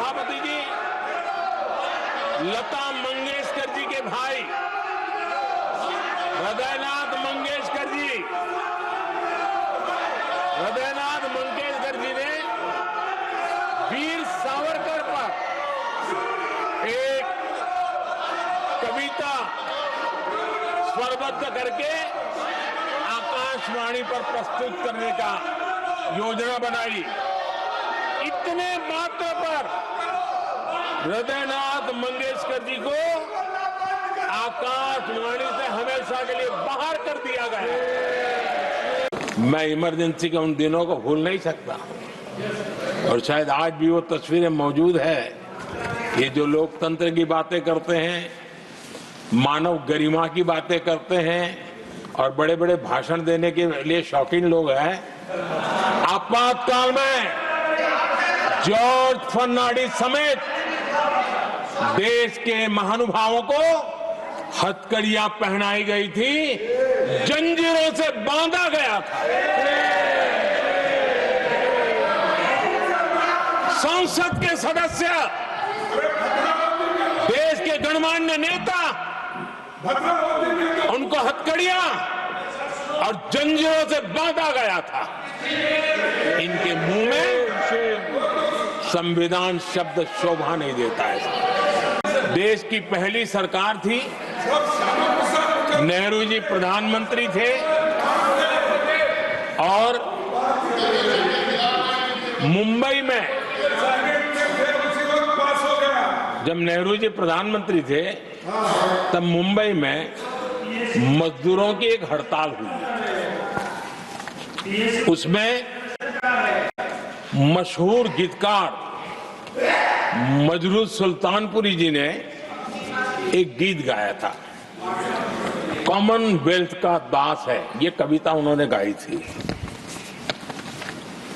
सभापति जी, लता मंगेशकर जी के भाई हृदयनाथ मंगेशकर जी ने वीर सावरकर पर एक कविता स्वरबद्ध करके आकाशवाणी पर प्रस्तुत करने का योजना बनाई। इतने मात्र पर हृदयनाथ मंगेशकर जी को आकाशवाणी से हमेशा के लिए बाहर कर दिया गया। मैं इमरजेंसी के उन दिनों को भूल नहीं सकता और शायद आज भी वो तस्वीरें मौजूद है। ये जो लोकतंत्र की बातें करते हैं, मानव गरिमा की बातें करते हैं और बड़े बड़े भाषण देने के लिए शौकीन लोग हैं, आपातकाल में जॉर्ज फर्नांडिस समेत देश के महानुभावों को हथकड़ियां पहनाई गई थी, जंजीरों से बांधा गया था। संसद के सदस्य, देश के गणमान्य नेता, उनको हथकड़ियां और जंजीरों से बांधा गया था। इनके मुंह में संविधान शब्द शोभा नहीं देता है। देश की पहली सरकार थी, नेहरू जी प्रधानमंत्री थे और मुंबई में जब नेहरू जी प्रधानमंत्री थे तब मुंबई में मजदूरों की एक हड़ताल हुई। उसमें मशहूर गीतकार मजरूह सुल्तानपुरी जी ने एक गीत गाया था, कॉमनवेल्थ का दास है। ये कविता उन्होंने गाई थी।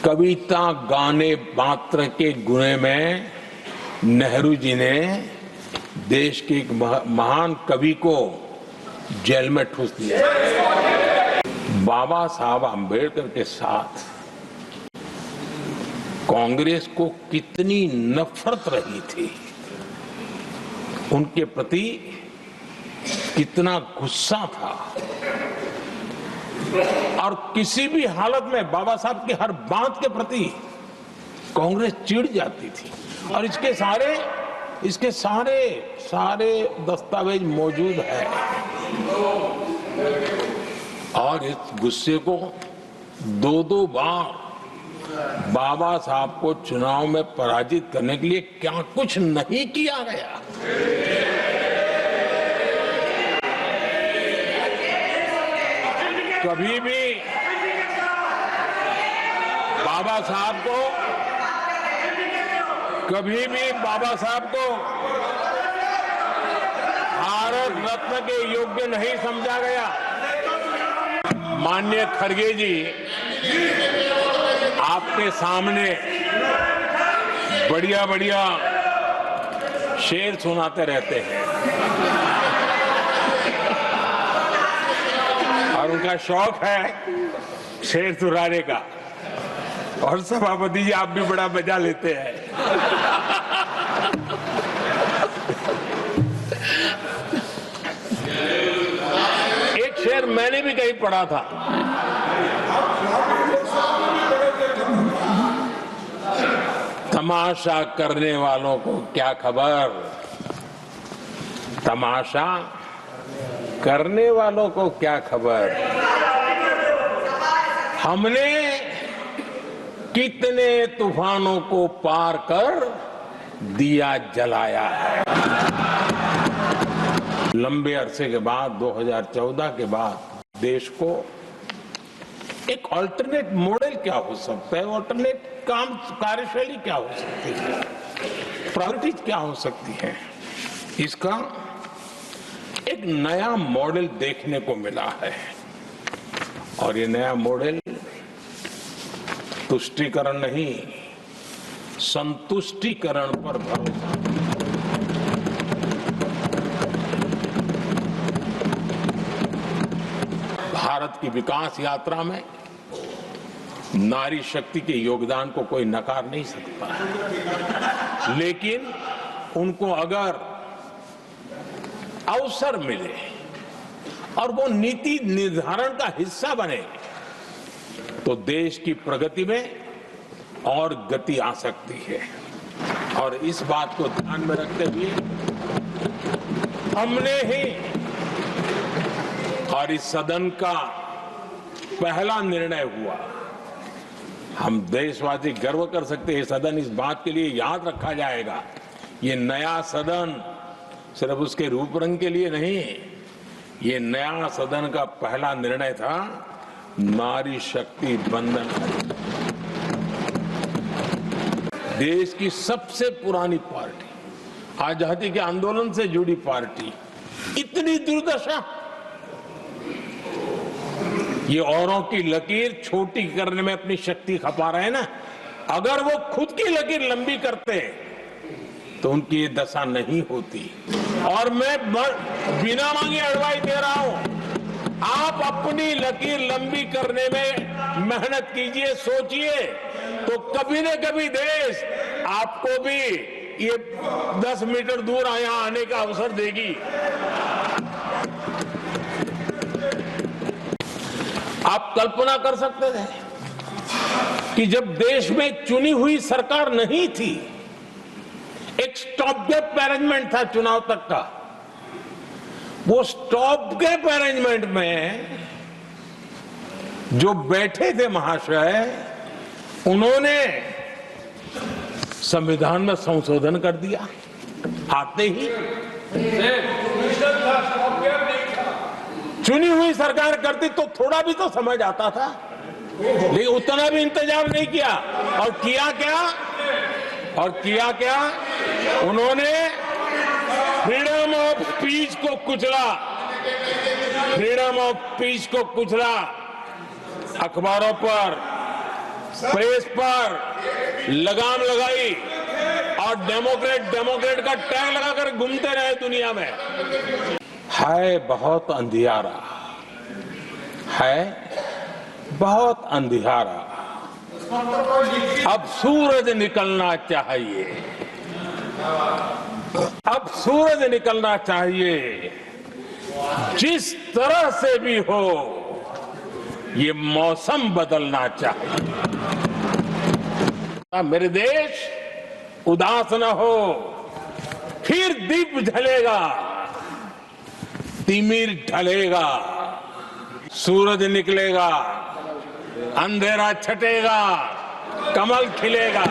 कविता गाने मात्र के गुने में नेहरू जी ने देश के एक महान कवि को जेल में ठूस दिया। बाबा साहब आम्बेडकर के साथ कांग्रेस को कितनी नफरत रही थी, उनके प्रति कितना गुस्सा था और किसी भी हालत में बाबा साहब की हर बात के प्रति कांग्रेस चिढ़ जाती थी। और इसके सारे दस्तावेज मौजूद है। और इस गुस्से को दो बार बाबा साहब को चुनाव में पराजित करने के लिए क्या कुछ नहीं किया गया। कभी भी बाबा साहब को भारत रत्न के योग्य नहीं समझा गया। माननीय खड़गे जी आपके सामने बढ़िया शेर सुनाते रहते हैं और उनका शौक है शेर सुनाने का। और सभापति जी आप भी बड़ा मजा लेते हैं। एक शेर मैंने भी कहीं पढ़ा था, तमाशा करने वालों को क्या खबर, तमाशा करने वालों को क्या खबर, हमने कितने तूफानों को पार कर दिया जलाया है। लंबे अरसे के बाद 2014 के बाद देश को एक अल्टरनेट मॉडल क्या हो सकता है, अल्टरनेट कार्यशैली क्या हो सकती है, प्रायोरिटीज क्या हो सकती है, इसका एक नया मॉडल देखने को मिला है। और ये नया मॉडल तुष्टीकरण नहीं, संतुष्टीकरण पर भरोसा। भारत की विकास यात्रा में नारी शक्ति के योगदान को कोई नकार नहीं सकता है। लेकिन उनको अगर अवसर मिले और वो नीति निर्धारण का हिस्सा बने तो देश की प्रगति में और गति आ सकती है। और इस बात को ध्यान में रखते हुए हमने ही और इस सदन का पहला निर्णय हुआ, हम देशवासी गर्व कर सकते हैं, सदन इस बात के लिए याद रखा जाएगा, ये नया सदन सिर्फ उसके रूप रंग के लिए नहीं, ये नया सदन का पहला निर्णय था नारी शक्ति बंधन। देश की सबसे पुरानी पार्टी, आजादी के आंदोलन से जुड़ी पार्टी, इतनी दुर्दशा, ये औरों की लकीर छोटी करने में अपनी शक्ति खपा रहे हैं ना, अगर वो खुद की लकीर लंबी करते तो उनकी ये दशा नहीं होती। और मैं बिना मांगे एडवाइस दे रहा हूं, आप अपनी लकीर लंबी करने में मेहनत कीजिए, सोचिए, तो कभी न कभी देश आपको भी ये 10 मीटर दूर यहाँ आने का अवसर देगी। आप कल्पना कर सकते थे कि जब देश में चुनी हुई सरकार नहीं थी, एक स्टॉप गैप अरेंजमेंट था चुनाव तक का, वो स्टॉप गैप अरेंजमेंट में जो बैठे थे महाशय, उन्होंने संविधान में संशोधन कर दिया आते ही। चुनी हुई सरकार करती तो थोड़ा भी तो समझ आता था, लेकिन उतना भी इंतजाम नहीं किया। और किया क्या, उन्होंने फ्रीडम ऑफ स्पीच को कुचला, फ्रीडम ऑफ स्पीच को कुचला, अखबारों पर, प्रेस पर लगाम लगाई और डेमोक्रेट का टैग लगाकर घूमते रहे दुनिया में। है बहुत अंधियारा, है बहुत अंधियारा, अब सूरज निकलना चाहिए, अब सूरज निकलना चाहिए, जिस तरह से भी हो ये मौसम बदलना चाहिए। मेरे देश उदास न हो, फिर दीप जलेगा, तिमिर ढलेगा, सूरज निकलेगा, अंधेरा छटेगा, कमल खिलेगा।